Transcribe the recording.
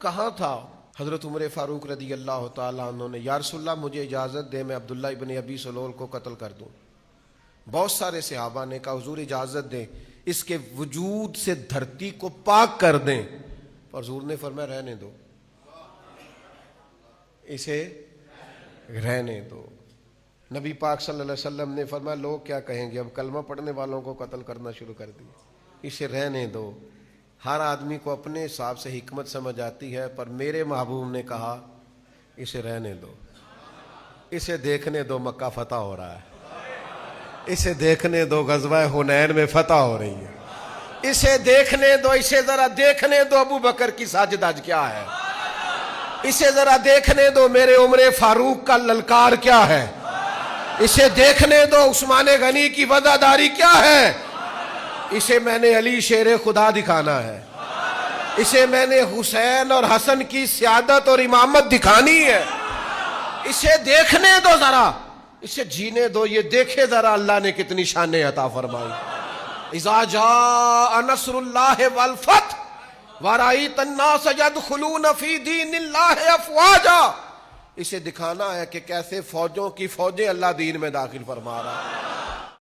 کہاں تھا حضرت عمر فاروق رضی اللہ تعالیٰ عنہ نے، یا رسول اللہ مجھے اجازت دے میں عبداللہ ابن ابی سلول کو قتل کر دوں۔ بہت سارے صحابہ نے کہا حضور اجازت دیں، اس کے وجود سے دھرتی کو پاک کر دیں، پر حضور نے فرمایا رہنے دو، اسے رہنے دو۔ نبی پاک صلی اللہ علیہ وسلم نے فرمایا لوگ کیا کہیں گے، اب کلمہ پڑھنے والوں کو قتل کرنا شروع کر دیا، اسے رہنے دو۔ ہر آدمی کو اپنے حساب سے حکمت سمجھ آتی ہے، پر میرے محبوب نے کہا اسے رہنے دو، اسے دیکھنے دو، مکہ فتح ہو رہا ہے، اسے دیکھنے دو، غزوہ حنین میں فتح ہو رہی ہے، اسے دیکھنے دو، اسے ذرا دیکھنے دو ابو بکر کی ساجد آج کیا ہے، اسے ذرا دیکھنے دو میرے عمر فاروق کا للکار کیا ہے، اسے دیکھنے دو عثمان غنی کی وفاداری کیا ہے، اسے میں نے علی شیر خدا دکھانا ہے، اسے میں نے حسین اور حسن کی سیادت اور امامت دکھانی ہے، اسے دیکھنے دو ذرا، اسے جینے دو، یہ دیکھے ذرا اللہ نے کتنی شانیں عطا فرمائی۔ اذا جاء نصر اللہ والفتح ورأیت الناس يدخلون فی دین اللہ افواجا، اسے دکھانا ہے کہ کیسے فوجوں کی فوجیں اللہ دین میں داخل فرما رہا ہے۔